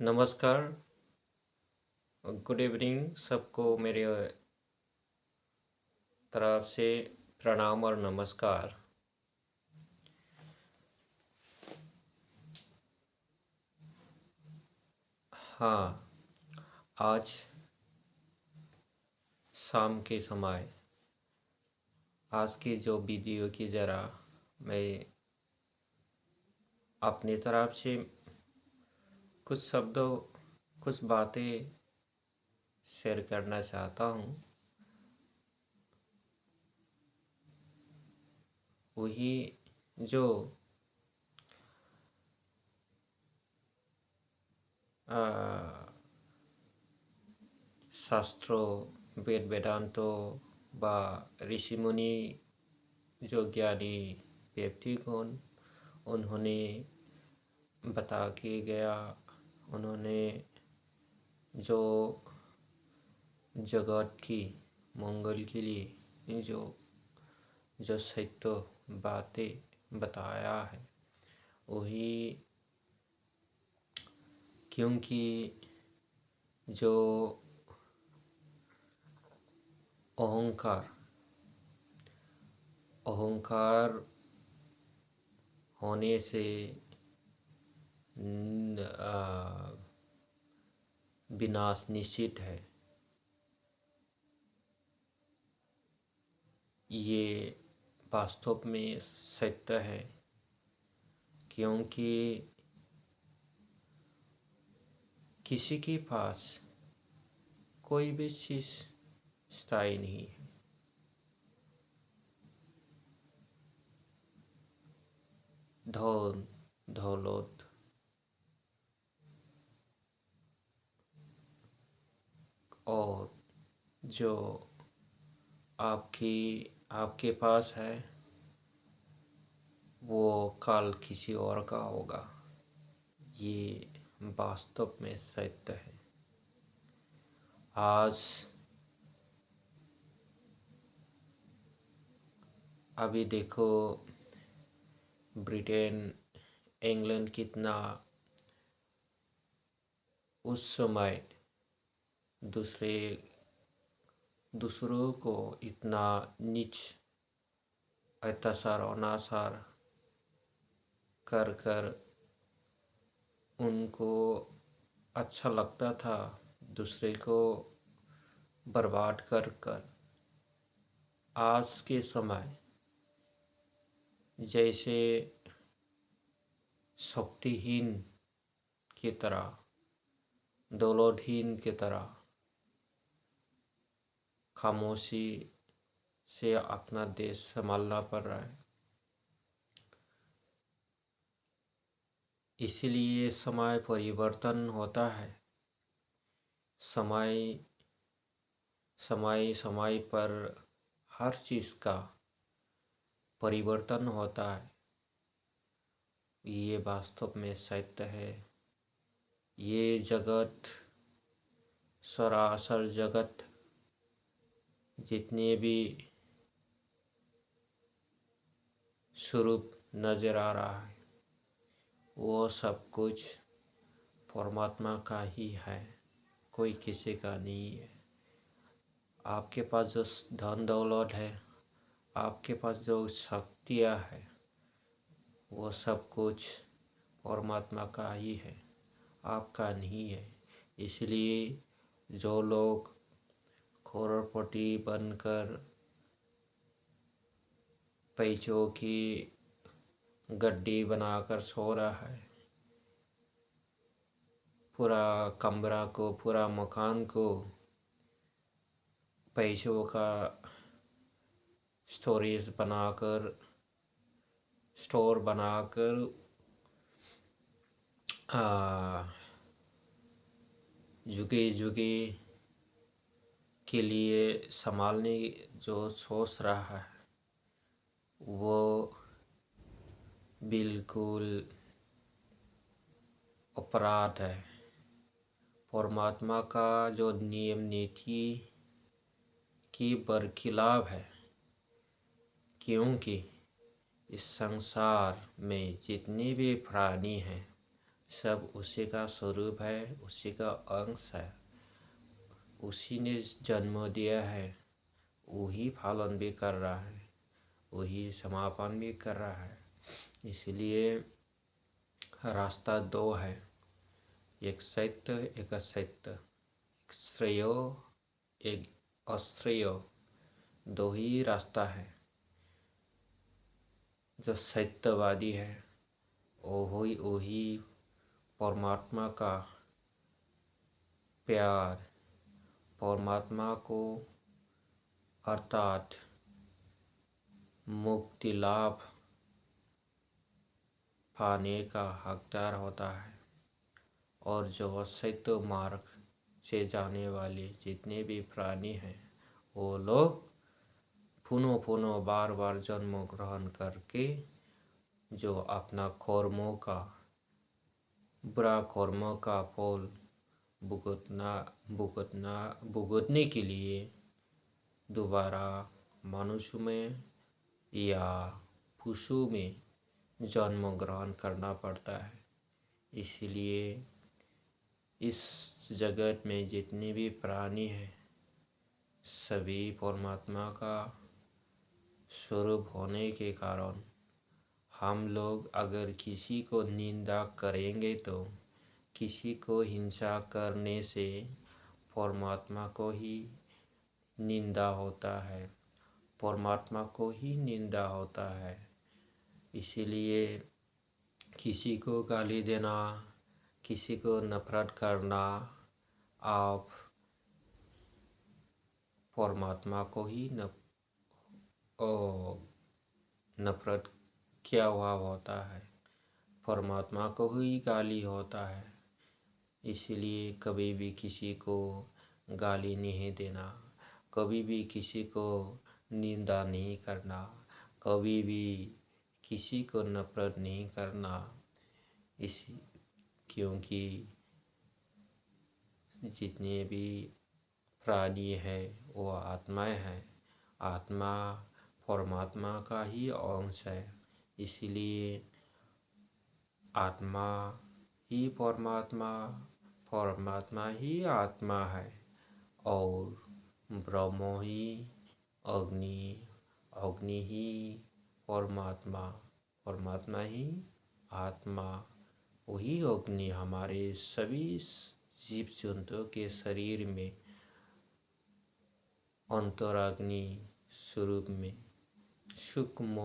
नमस्कार। Good evening सबको मेरे तरफ से प्रणाम और नमस्कार। हाँ, आज शाम के समय आज की जो वीडियो की ज़रा मैं अपनी तरफ से कुछ शब्दों कुछ बातें शेयर करना चाहता हूँ। वही जो अ, शास्त्रों वेद वेदांतों বা ऋषिमुनि जो ज्ञानी व्यक्तिगण उन्होंने बता के गया, उन्होंने जो जगत की मंगल के लिए जो जो सत्य बातें बताया है वही, क्योंकि जो अहंकार अहंकार होने से विनाश निश्चित है। ये वास्तव में सत्य है, क्योंकि किसी के पास कोई भी चीज़ स्थायी नहीं है। धन दौलत और जो आपके पास है वो कल किसी और का होगा। ये वास्तव में सत्य है। आज अभी देखो, ब्रिटेन इंग्लैंड कितना उस समय दूसरों को इतना नीच अत्याचार अनाचार कर कर उनको अच्छा लगता था दूसरे को बर्बाद कर कर। आज के समय जैसे शक्तिहीन की तरह, दौलतहीन की तरह खामोशी से अपना देश संभालना पड़ रहा है। इसीलिए समय परिवर्तन होता है। समय समय समय पर हर चीज़ का परिवर्तन होता है। ये वास्तव में सत्य है। ये जगत, सरासर जगत, जितने भी स्वरूप नज़र आ रहा है वो सब कुछ परमात्मा का ही है, कोई किसी का नहीं है। आपके पास जो धन दौलत है, आपके पास जो शक्तियाँ है, वो सब कुछ परमात्मा का ही है, आपका नहीं है। इसलिए जो लोग करोड़पति बनकर पैसों की गड्डी बनाकर सो रहा है, पूरा कमरा को, पूरा मकान को पैसों का स्टोर बनाकर जुगे जुगे के लिए संभालने जो सोच रहा है वो बिल्कुल अपराध है। परमात्मा का जो नियम नीति की बरखिलाफ है, क्योंकि इस संसार में जितने भी प्राणी हैं सब उसी का स्वरूप है, उसी का अंश है। उसी ने जन्म दिया है, वही पालन भी कर रहा है, वही समापन भी कर रहा है। इसलिए रास्ता दो है, एक सत्य एक असत्य, एक श्रेय एक अश्रेय, दो ही रास्ता है। जो सत्यवादी है वही परमात्मा का प्यार, परमात्मा को अर्थात मुक्ति लाभ पाने का हकदार होता है। और जो असत्य मार्ग से जाने वाले जितने भी प्राणी हैं, वो लोग पुनः पुनः बार बार जन्म ग्रहण करके जो अपना कर्मों का, बुरा कर्मों का फल भुगतने के लिए दोबारा मनुष्य में या पशु में जन्म ग्रहण करना पड़ता है। इसलिए इस जगत में जितने भी प्राणी हैं, सभी परमात्मा का स्वरूप होने के कारण हम लोग अगर किसी को निंदा करेंगे तो किसी को हिंसा करने से परमात्मा को ही निंदा होता है, परमात्मा को ही निंदा होता है। इसीलिए किसी को गाली देना, किसी को नफरत करना, आप परमात्मा को ही नफरत किया हुआ होता है, परमात्मा को ही गाली होता है। इसलिए कभी भी किसी को गाली नहीं देना, कभी भी किसी को निंदा नहीं करना, कभी भी किसी को नफरत नहीं करना। इसी क्योंकि जितने भी प्राणी हैं वो आत्माएं हैं, आत्मा परमात्मा का ही अंश है। इसलिए आत्मा ही परमात्मा, परमात्मा ही आत्मा है, और ब्रह्म ही अग्नि, अग्नि ही परमात्मा, परमात्मा ही आत्मा। वही अग्नि हमारे सभी जीव जंतुओं के शरीर में अंतराग्नि स्वरूप में, सूक्ष्म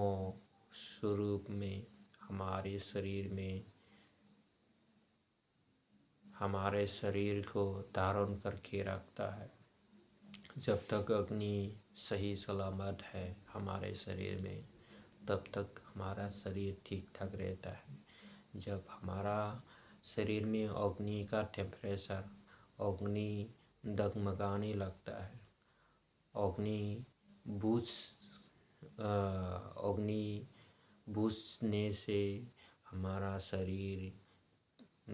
स्वरूप में हमारे शरीर को धारण करके रखता है। जब तक अग्नि सही सलामत है हमारे शरीर में, तब तक हमारा शरीर ठीक ठाक रहता है। जब हमारा शरीर में अग्नि का टेम्परेचर, अग्नि डगमगाने लगता है, अग्नि बुझ अग्नि बुझने से हमारा शरीर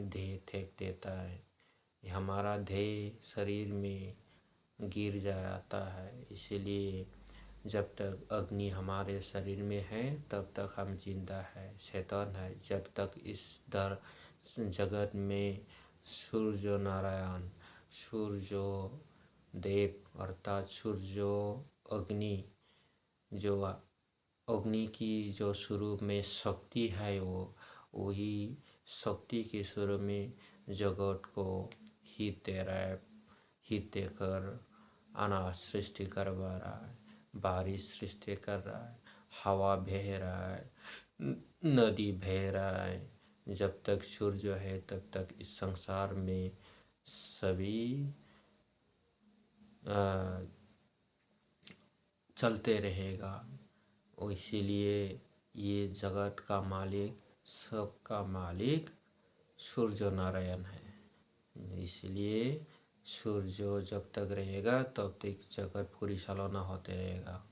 देह फेंक देता है, हमारा देह शरीर में गिर जाता है। इसलिए जब तक अग्नि हमारे शरीर में है तब तक हम जिंदा है, चेतन है। जब तक इस जगत में सूर्य नारायण, सूर्य देव अर्थात सूर्य अग्नि, जो अग्नि की जो स्वरूप में शक्ति है, वो वही शक्ति के स्वरूप में जगत को हित दे रहा है, हित देकर अनाज सृष्टि करवा रहा है, बारिश सृष्टि कर रहा है, हवा बह रहा है, नदी बह रहा है। जब तक सूर्य है तब तक इस संसार में सभी चलते रहेगा। और इसीलिए ये जगत का मालिक, सबका मालिक सूर्य नारायण है। इसलिए सूर्य जब तक रहेगा तब तक जगत पूरी चालना होते रहेगा।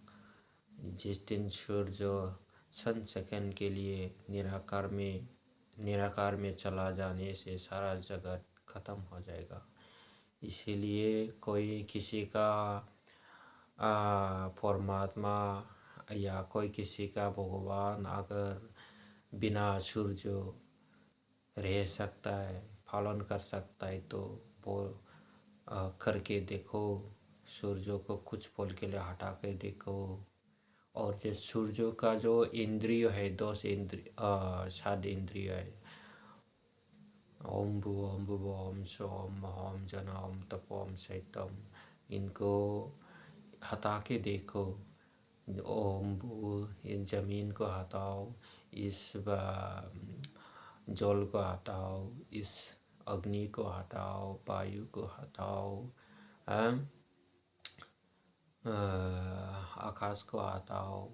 जिस दिन सूर्य चंद सेकंड के लिए निराकार में चला जाने से सारा जगत खत्म हो जाएगा। इसीलिए कोई किसी का परमात्मा या कोई किसी का भगवान अगर बिना सूर्य रह सकता है, पालन कर सकता है तो वो करके देखो। सूर्य को कुछ पल के लिए हटा के देखो। और जो सूर्य का जो इंद्रिय है, 7 इंद्रिय है, ओम भू ओम भू ओम सोम ओम जन ओम तप ओम सैतम, इनको हटा के देखो। ओम भू, इस जमीन को हटाओ, इस जल को हटाओ, इस अग्नि को हटाओ, वायु को हटाओ, हैं? आकाश को हटाओ,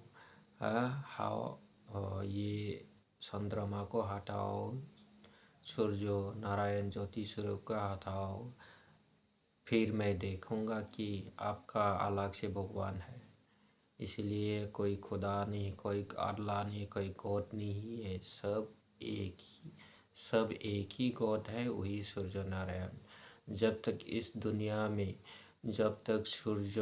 ये चंद्रमा को हटाओ, सूर्य नारायण ज्योति स्वरूप को हटाओ। फिर मैं देखूंगा कि आपका अलग से भगवान है। इसलिए कोई खुदा नहीं, कोई अल्लाह नहीं, कोई गॉड नहीं है, सब एक ही गॉड है, वही सूर्य नारायण। जब तक इस दुनिया में, जब तक सूर्य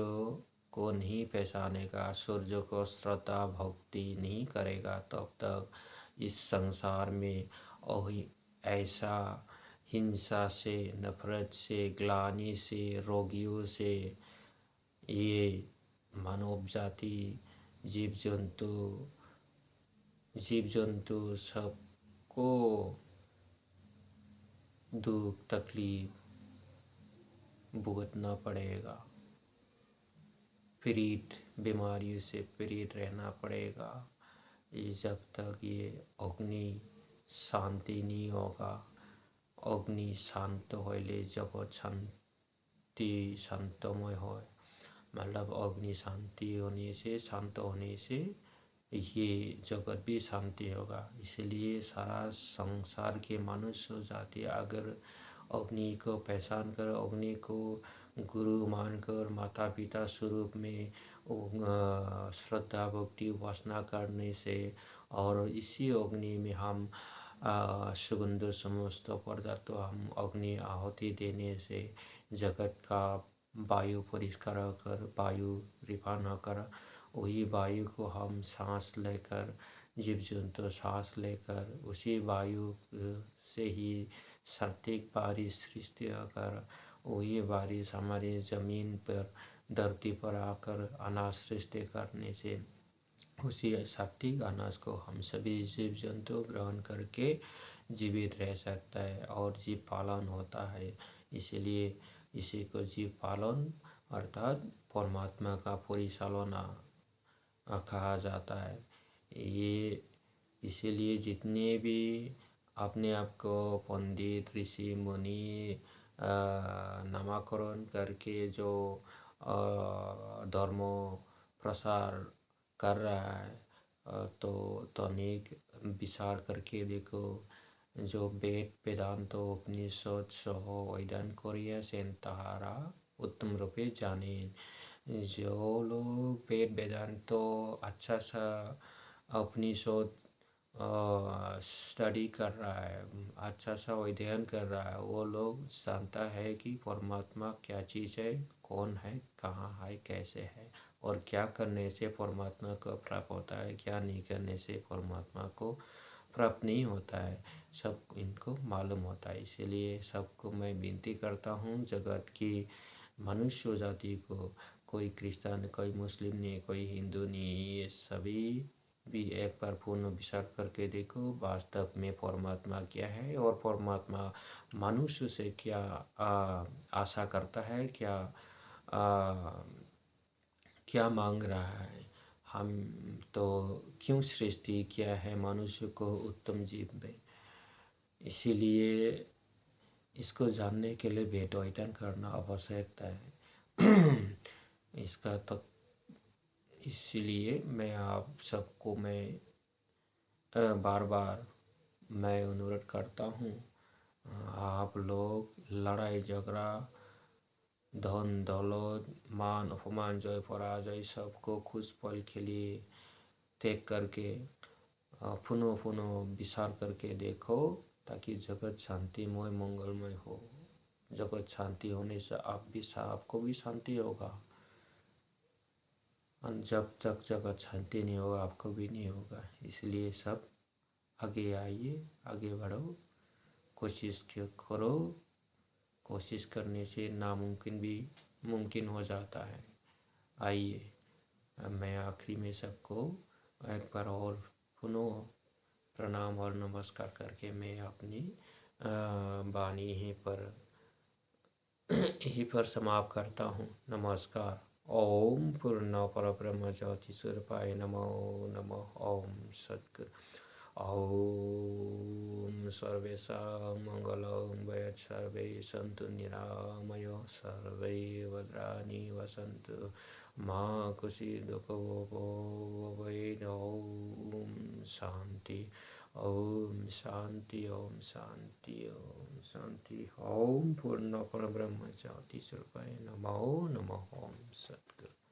को नहीं पहचानेगा, सूर्य को श्रद्धा भक्ति नहीं करेगा, तब तक इस संसार में वही ऐसा हिंसा से, नफरत से, ग्लानि से, रोगियों से, ये मानव जाति, जीव जंतु सबको दुख तकलीफ भुगतना पड़ेगा। पीड़ित, बीमारियों से पीड़ित रहना पड़ेगा। ये जब तक ये अग्नि शांति नहीं होगा, अग्नि शांत होइले जगत शांतमय हो। मतलब अग्नि शांति होने से, शांत होने से ये जगत भी शांति होगा। इसलिए सारा संसार के मनुष्य जाति अगर अग्नि को पहचान कर, अग्नि को गुरु मानकर, माता पिता स्वरूप में श्रद्धा भक्ति उपासना करने से, और इसी अग्नि में हम सुगंध समस्त पदार्थ हम अग्नि आहुति देने से जगत का वायु परिष्कार कर, वायु रिफाइन होकर, वही वायु को हम सांस लेकर, जीव जंतु सांस लेकर, उसी वायु से ही सात्विक बारिश सृष्टि होकर, वही बारिश हमारी ज़मीन पर, धरती पर आकर अनाज सृष्टि करने से उसी सात्विक अनाज को हम सभी जीव जंतु ग्रहण करके जीवित रह सकता है और जीव पालन होता है। इसलिए इसी को जीव पालन अर्थात परमात्मा का परिचालना कहा जाता है। ये इसीलिए जितने भी अपने आप को पंडित, ऋषि, मुनि नामकरण करके जो धर्म प्रसार कर रहा है, तो तनिक विचार करके देखो। जो वेद वेदांत उपनिषद सह वैदान करिया सेन ताहारा उत्तम रूपे जाने। जो लोग वेद वेदांत अच्छा सा उपनिषद स्टडी कर रहा है, अच्छा सा अध्ययन कर रहा है, वो लोग जानता है कि परमात्मा क्या चीज़ है, कौन है, कहाँ है, कैसे है, और क्या करने से परमात्मा को प्राप्त होता है, क्या नहीं करने से परमात्मा को प्राप्त नहीं होता है, सब इनको मालूम होता है। इसीलिए सबको मैं विनती करता हूँ, जगत की मनुष्य जाति को, कोई क्रिश्चियन, कोई मुस्लिम नहीं, कोई हिंदू नहीं, ये सभी भी एक बार पूर्ण विचार करके देखो वास्तव में परमात्मा क्या है और परमात्मा मनुष्य से क्या आशा करता है, आ, क्या मांग रहा है। हम तो क्यों सृष्टि किया है मनुष्य को उत्तम जीव में। इसीलिए इसको जानने के लिए वेद अध्ययन करना आवश्यकता है। इसका तो इसीलिए मैं आप सबको बार बार मैं अनुरोध करता हूँ, आप लोग लड़ाई झगड़ा, धन दौलत, मान अपमान, जय पराजय सबको कुछ पल के लिए त्याग करके पुनः पुनः विचार करके देखो, ताकि जगत शांतिमय मंगलमय हो। जगत शांति होने से आपको भी शांति होगा, और जब तक जगत शांति नहीं होगा आपको भी नहीं होगा। इसलिए सब आगे आइए, आगे बढ़ो, करो। कोशिश करने से नामुमकिन भी मुमकिन हो जाता है। आइए अब मैं आखिरी में सबको एक बार और पुनः प्रणाम और नमस्कार करके मैं अपनी वाणी यहीं पर समाप्त करता हूँ। नमस्कार। ओम पूर्ण परब्रह्म ज्योति स्वरूपाय नमो नमः। ओम सद्गुरु। ओम सर्वेषां मंगलं भवेत्। सर्वे सन्तु निरामयाः। सर्वे भद्राणि पश्यन्तु मा कश्चित् दुःखभाग् भवेत्। ओम शांति। ओम शांति। ओम शांति। ओम शांति। ओम पूर्ण परब्रह्म ज्योति स्वरूपाय नमो नमः। ओम सद्गुरु।